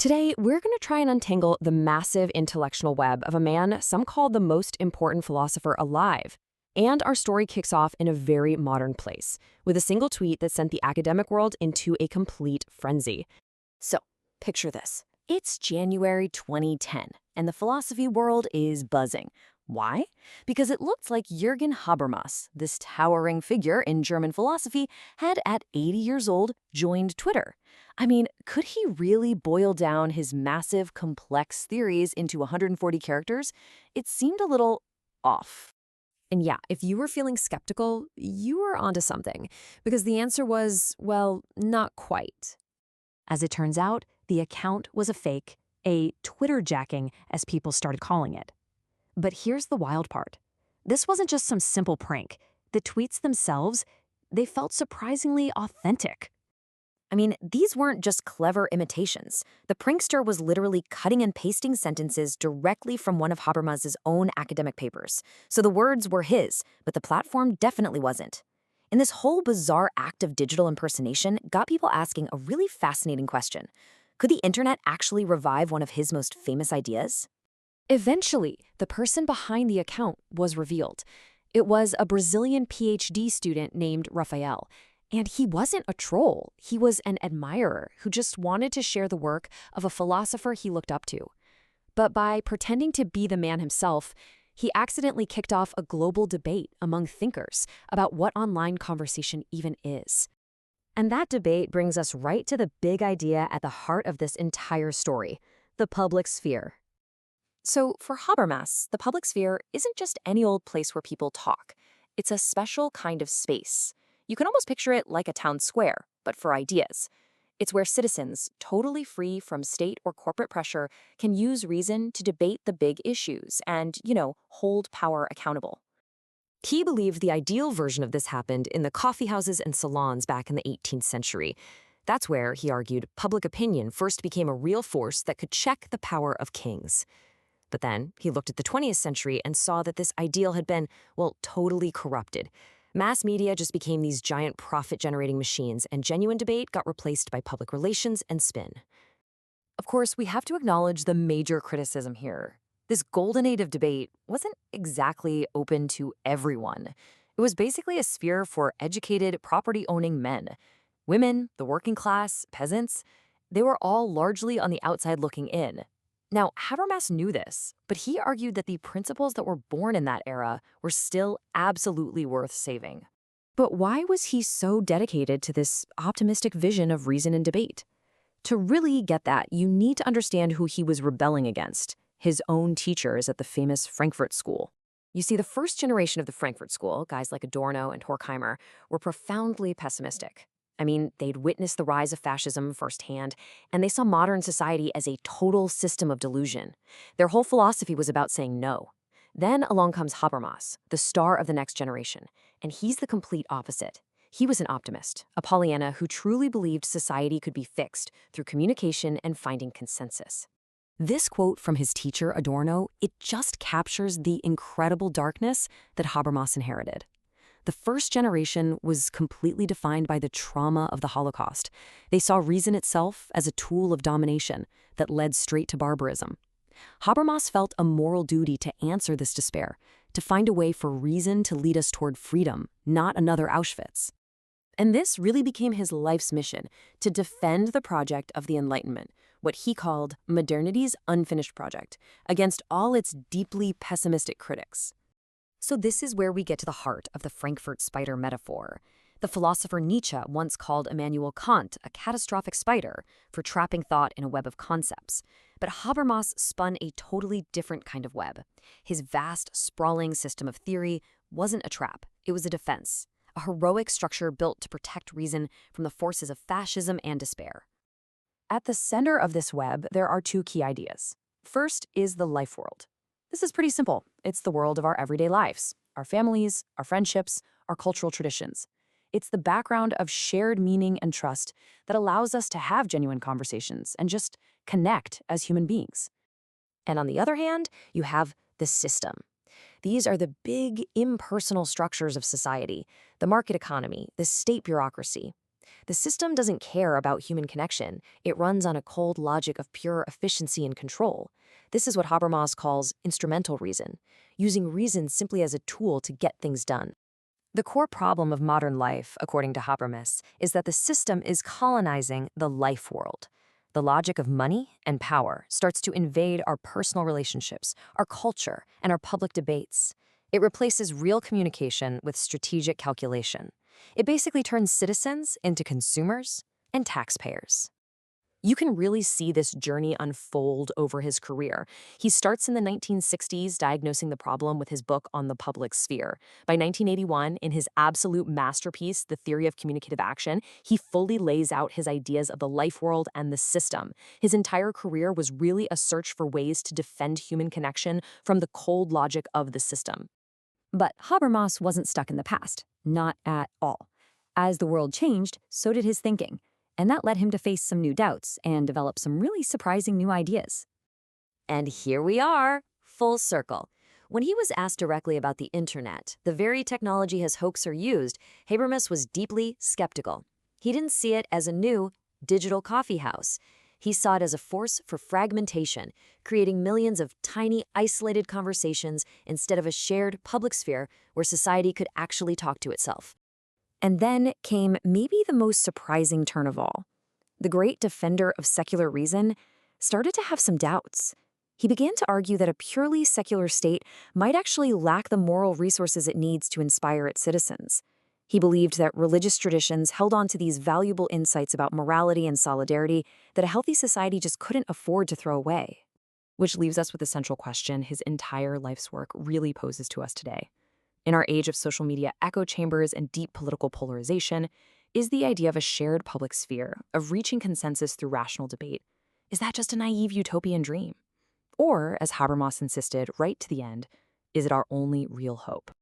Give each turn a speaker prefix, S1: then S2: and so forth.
S1: Today, we're going to try and untangle the massive intellectual web of a man some call the most important philosopher alive. And our story kicks off in a very modern place, with a single tweet that sent the academic world into a complete frenzy. So, picture this. It's January 2010, and the philosophy world is buzzing. Why? Because it looked like Jürgen Habermas, this towering figure in German philosophy, had at 80 years old joined Twitter. I mean, could he really boil down his massive, complex theories into 140 characters? It seemed a little off. And yeah, if you were feeling skeptical, you were onto something, because the answer was, well, not quite. As it turns out, the account was a fake, a Twitter jacking, as people started calling it. But here's the wild part. This wasn't just some simple prank. The tweets themselves, they felt surprisingly authentic. I mean, these weren't just clever imitations. The prankster was literally cutting and pasting sentences directly from one of Habermas's own academic papers. So the words were his, but the platform definitely wasn't. And this whole bizarre act of digital impersonation got people asking a really fascinating question. Could the internet actually revive one of his most famous ideas? Eventually, the person behind the account was revealed. It was a Brazilian PhD student named Rafael. And he wasn't a troll. He was an admirer who just wanted to share the work of a philosopher he looked up to. But by pretending to be the man himself, he accidentally kicked off a global debate among thinkers about what online conversation even is. And that debate brings us right to the big idea at the heart of this entire story, the public sphere. So for Habermas, the public sphere isn't just any old place where people talk. It's a special kind of space. You can almost picture it like a town square, but for ideas. It's where citizens, totally free from state or corporate pressure, can use reason to debate the big issues and, hold power accountable. He believed the ideal version of this happened in the coffeehouses and salons back in the 18th century. That's where, he argued, public opinion first became a real force that could check the power of kings. But then he looked at the 20th century and saw that this ideal had been, totally corrupted. Mass media just became these giant profit-generating machines, and genuine debate got replaced by public relations and spin. Of course, we have to acknowledge the major criticism here. This golden age of debate wasn't exactly open to everyone. It was basically a sphere for educated, property-owning men. Women, the working class, peasants, they were all largely on the outside looking in. Now, Habermas knew this, but he argued that the principles that were born in that era were still absolutely worth saving. But why was he so dedicated to this optimistic vision of reason and debate? To really get that, you need to understand who he was rebelling against, his own teachers at the famous Frankfurt School. You see, the first generation of the Frankfurt School, guys like Adorno and Horkheimer, were profoundly pessimistic. I mean, they'd witnessed the rise of fascism firsthand, and they saw modern society as a total system of delusion. Their whole philosophy was about saying no. Then along comes Habermas, the star of the next generation, and he's the complete opposite. He was an optimist, a Pollyanna who truly believed society could be fixed through communication and finding consensus. This quote from his teacher, Adorno, it just captures the incredible darkness that Habermas inherited. The first generation was completely defined by the trauma of the Holocaust. They saw reason itself as a tool of domination that led straight to barbarism. Habermas felt a moral duty to answer this despair, to find a way for reason to lead us toward freedom, not another Auschwitz. And this really became his life's mission, to defend the project of the Enlightenment, what he called modernity's unfinished project, against all its deeply pessimistic critics. So this is where we get to the heart of the Frankfurt spider metaphor. The philosopher Nietzsche once called Immanuel Kant a catastrophic spider for trapping thought in a web of concepts. But Habermas spun a totally different kind of web. His vast, sprawling system of theory wasn't a trap, it was a defense, a heroic structure built to protect reason from the forces of fascism and despair. At the center of this web, there are two key ideas. First is the life world. This is pretty simple. It's the world of our everyday lives, our families, our friendships, our cultural traditions. It's the background of shared meaning and trust that allows us to have genuine conversations and just connect as human beings. And on the other hand, you have the system. These are the big, impersonal structures of society, the market economy, the state bureaucracy. The system doesn't care about human connection. It runs on a cold logic of pure efficiency and control. This is what Habermas calls instrumental reason, using reason simply as a tool to get things done. The core problem of modern life, according to Habermas, is that the system is colonizing the life world. The logic of money and power starts to invade our personal relationships, our culture, and our public debates. It replaces real communication with strategic calculation. It basically turns citizens into consumers and taxpayers. You can really see this journey unfold over his career. He starts in the 1960s diagnosing the problem with his book on the public sphere. By 1981, in his absolute masterpiece, The Theory of Communicative Action, he fully lays out his ideas of the life world and the system. His entire career was really a search for ways to defend human connection from the cold logic of the system.
S2: But Habermas wasn't stuck in the past. Not at all. As the world changed, so did his thinking. And that led him to face some new doubts and develop some really surprising new ideas.
S1: And here we are, full circle. When he was asked directly about the internet, the very technology his hoaxer used, Habermas was deeply skeptical. He didn't see it as a new digital coffee house. He saw it as a force for fragmentation, creating millions of tiny, isolated conversations instead of a shared public sphere where society could actually talk to itself.
S2: And then came maybe the most surprising turn of all. The great defender of secular reason started to have some doubts. He began to argue that a purely secular state might actually lack the moral resources it needs to inspire its citizens. He believed that religious traditions held on to these valuable insights about morality and solidarity that a healthy society just couldn't afford to throw away.
S1: Which leaves us with the central question his entire life's work really poses to us today. In our age of social media echo chambers and deep political polarization, is the idea of a shared public sphere, of reaching consensus through rational debate, is that just a naive utopian dream? Or, as Habermas insisted right to the end, is it our only real hope?